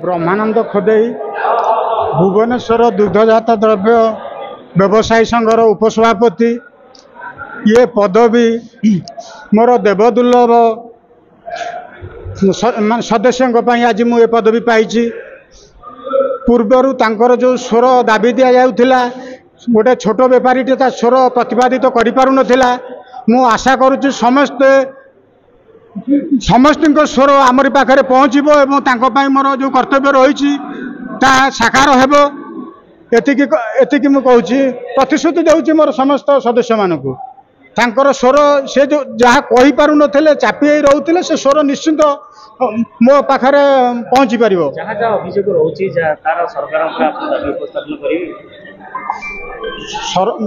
ब्रह्मानंद खोदेई भुवनेश्वर दुग्धजात द्रव्य व्यवसायी संघर उपसभापति ये पदवी मोर देवदुर्लभ सदस्यों आज मुझे पदवी पाई। पूर्वर तांकर जो स्वर दाबी दि जाऊला गोटे छोट बेपारी ता स्वर प्रतिपादित कर पार नाला। मु आशा करुच्ची समस्त स्वर आमरी पाखे पहुँचब और मोर जो कर्तव्य रही साकार हेब एतिकी मु कहूँ प्रतिश्रुति देउची मोर समस्त सदस्य मानक तांकर स्वर से जो जहाँ कही पारु नथिले चापी रोते से स्वर निश्चिंत मो पाखे पहुँची पार।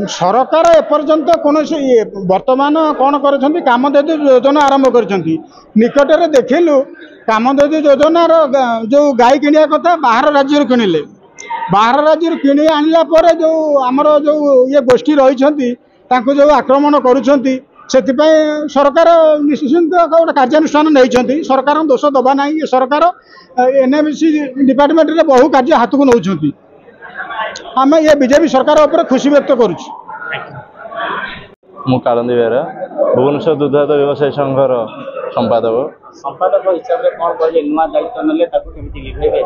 सरकार एपर्यंत कौन वर्तमान कौन कर कामधेनु योजना आरंभ कर निकटरे देखिलु कामधेनु योजनार जो गाई किणिया कथा बाहर राज्य किणिले बाहर राज्य किणी आनला पर जो आमर जो ये गोष्ठी रही जो आक्रमण करुँच सरकार निश्चिंत गोटे कार्यानुष्ठान नहीं सरकार दोष दबा ना सरकार एनएमसी डिपार्टमेंट रे बहु कार्य हाथ को नौ आम ये बीजेपी सरकार उपर खुशी व्यक्त करुँ। मु कालंदी बेहरा भुवनेश्वर दुग्धजात व्यवसायी संघर संपादक हिसाब से कौन कहले नुआ दायित्व नले ताको केमिति लिखेबे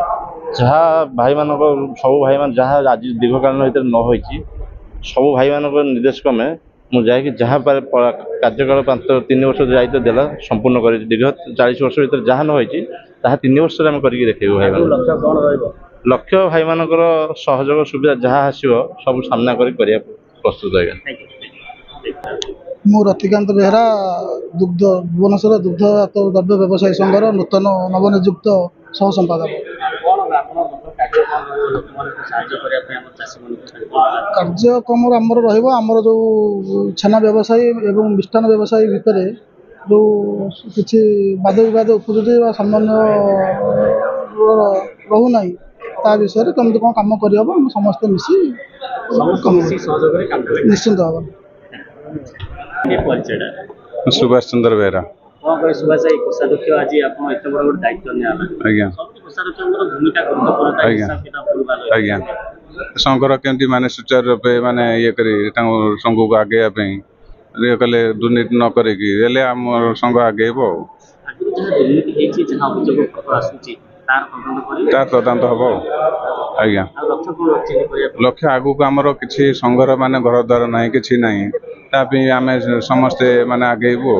जहाँ भाई मान सब भाई मान जहाँ आज दीर्घकालीन भर न हो सब भाई मान निर्देश क्रमे मुझे जहाँ कार्यकाल 3 वर्ष दायित्व देला संपूर्ण कर दीर्घ 40 वर्ष भर जहाँ न होती 3 वर्ष आम कर देखेबू भाई लक्ष्य भाई मान सहयोग सुविधा जहाँ आसो सब सामना कर प्रस्तुत है। मु रतिकांत बेहरा दुग्ध भुवनेश्वर दुग्धजात द्रव्य व्यवसायी संघर नूतन नवनियुक्त सह संपादक। कार्यक्रम आमर रमर जो छेना व्यवसायी एवं मिष्टान व्यवसायी भितर जो किसी वाद विवाद उपजुचे सामान्य रोना ता विषय कमी कौन कम कर समस्त मिसी निश्चिंत भाव। सुभाष चंद्र बेहरा सुभाष कोषाध्यक्ष आज आप एत बड़ गोटे दायित्व आज्ञा संघर केमती माने सुचारू रूपे माने ये करी संघ को आगे कले दुर्नीति न करें आम संघ आगे तदंत हम आज्ञा लक्ष्य आगु को आमर किसी संघर माने घर द्वार ना कि ना आम समस्ते माने आगेबू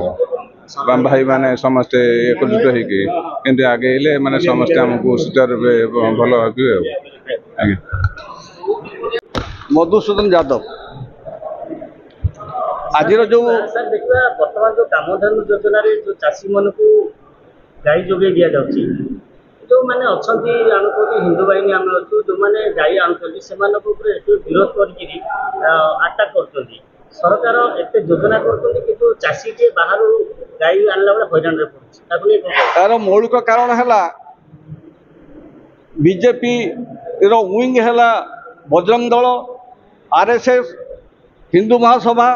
भाई माने समस्ते एकजुट होगी आगे माने समस्ते आमको सुचारू रूपे भल आज्ञा। मधुसूदन यादव आज जो बर्तमान जो कामधेनु योजना जो चाषी मन को गाई जोगे दि जाऊँगी जो मैंने अच्छा आम कह हिंदू बाहिनी आम अच्छु जो मैंने गाई आणुच्च से विरोध करटाक कर सरकार एत योजना कर चाषी टे बाहर गाई आणला बेले हैरान तार मौलिक कारण है बीजेपी विंग है बजरंग दल आरएसएस हिंदू महासभा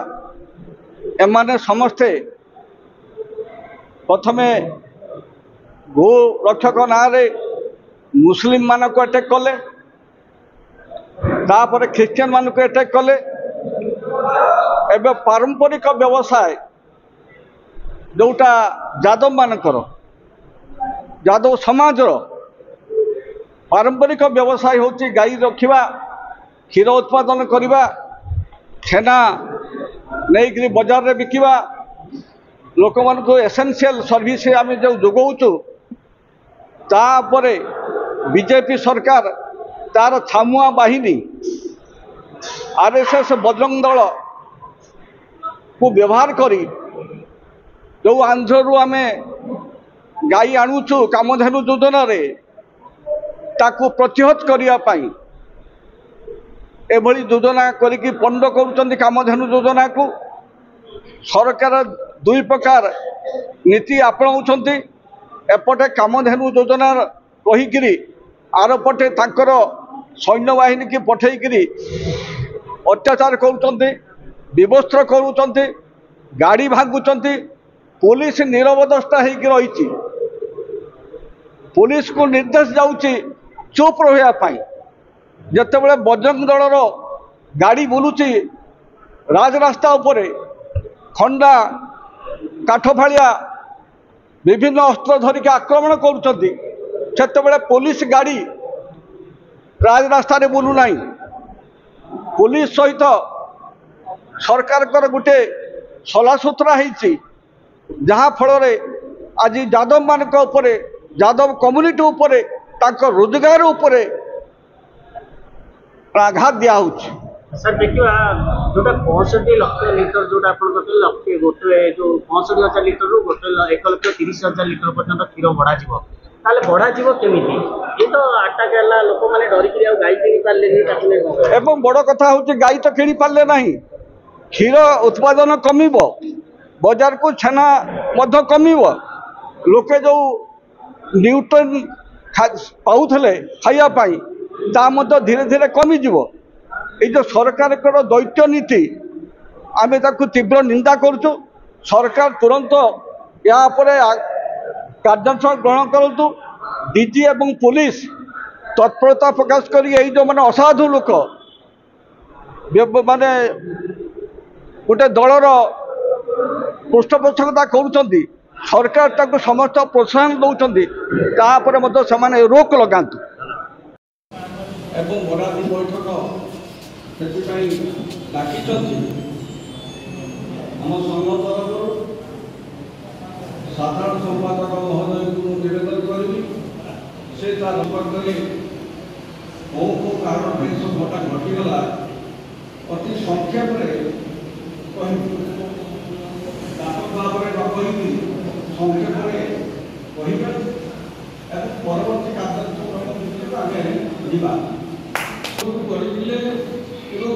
एमाने समस्ते प्रथमे गो रक्षक ना मुस्लिम मान को अटैक कले तापर ख्रिस्टियन मान को अटैक कले एवं पारंपरिक व्यवसाय जोटा यादव मानकर यादव समाज पारंपरिक व्यवसाय होची गाई रखिबा क्षीर उत्पादन करिबा छेना नहीं बजार रे बिकिबा लोक मान को एसेंशियल सर्विस आम जो जोगाऊचु तापरे बीजेपी सरकार तार छामुआ बाहिनी आरएसएस बजरंग दल को व्यवहार करी जो आंध्र आम गाई आणुचु कामधेनु योजना रे ताकू प्रतिहत करने एभली योजना करिकी पंड करुचंदी कामधेनु योजना को सरकार दुई प्रकार नीति आपणाउछंती एपटे कामधेनु योजना कहीकि आर पटे तांकर सैन्य बाहिनी की पठेकरी अत्याचार करुचंती विवस्त्र करुचंती गाड़ी भांगुचंती पुलिस नीरवदस्ता होकर रही पुलिस को निर्देश जाऊँगी चुप रही जितेबाला बजरंग दलर गाड़ी बुलूची राजरास्ता उपरे खंडा काठफाड़िया विभिन्न अस्त्र धरिक आक्रमण करुँचे पुलिस गाड़ी राजरास्ता बुलूना पुलिस सहित सरकार गोटे सलासुतरा होती जहाँ फल आज यादव मान यादव कम्युनिटी उपरे रोजगार उपरे आघात दिया सर देखिए जोटा 65 लाख लिटर जोटा लक्षे गोटे जो 65,000 लिटर रू गोटे 1,30,000 लिटर पर्यटन क्षीर बढ़ा बढ़ा केमी ये तो आटाक है लोक मैंने डरिक गाई किणी पारे एवं बड़ कथा हूँ गाई तो किणी पारे ना क्षीर उत्पादन कमिब बजार को छेना कमिब लोके जो न्यूट्रन पाऊले खायापाई धीरे धीरे कमिज ये जो सरकार दैत्य नीति आम तीव्र निंदा करुँ सरकार तुरंत या कार्यानुष्ठान ग्रहण करूँ डीजी एवं पुलिस तत्परता प्रकाश कर जो माने असाधु लोक माने गोटे दलर पृष्ठपोषकता करुँच सरकार समस्त प्रोत्साहन दौरान से रोक लगातु एवं बरादी बैठक से डाकी आम संघ तरफ साधारण संपादक महोदय को निवेदन करी से संपर्क कौ कौ कारण सब घटा घटीगला अति संक्षेप भाव में न कही संक्षेप परवर्ती कार्य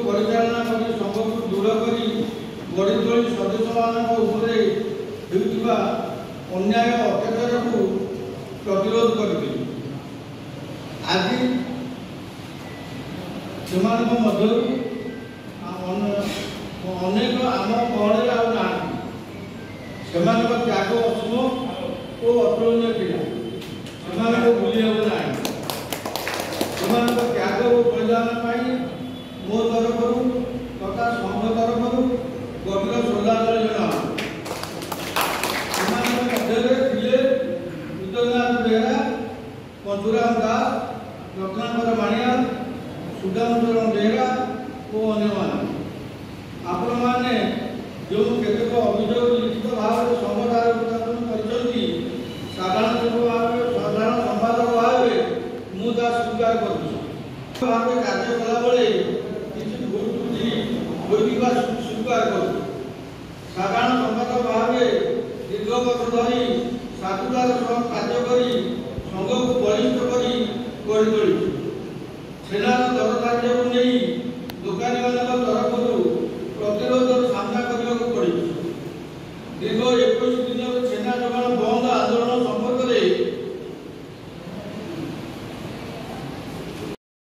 परिचालना संघ को दृढ़ कर गड़ी तोली सदस्य मान अन्याय अत्याचार को प्रतिरोध करते आज से अनेक आम गहले आना त्याग असीम और अतुलनीय ଥିଲା से भूली हेब ना त्याग और बलिदान मो तरफ तथा संघ तरफ गभीर श्रद्धांजलि जना उदयनाथ बेहरा मधुराम दास रत्नाकर माणिया सुधांशरण बेहरा और अन्य आपण मैंने जो केतक अभियोग लिखित भाव में संघ उपस्थापन कर साधारण संपादक भाव मुझे स्वीकार कर कार्य कला बेले किसी भूल त्रुटि स्वीकार कर साधारण संपादक भाव दीर्घ वर्ष धरी साधुतार सह कार्य कर संघ को बलिष्ठ कर सेनार दरदार्य को नहीं दुकानी मान तरफ प्रतिरोध सामना करने को पड़ी।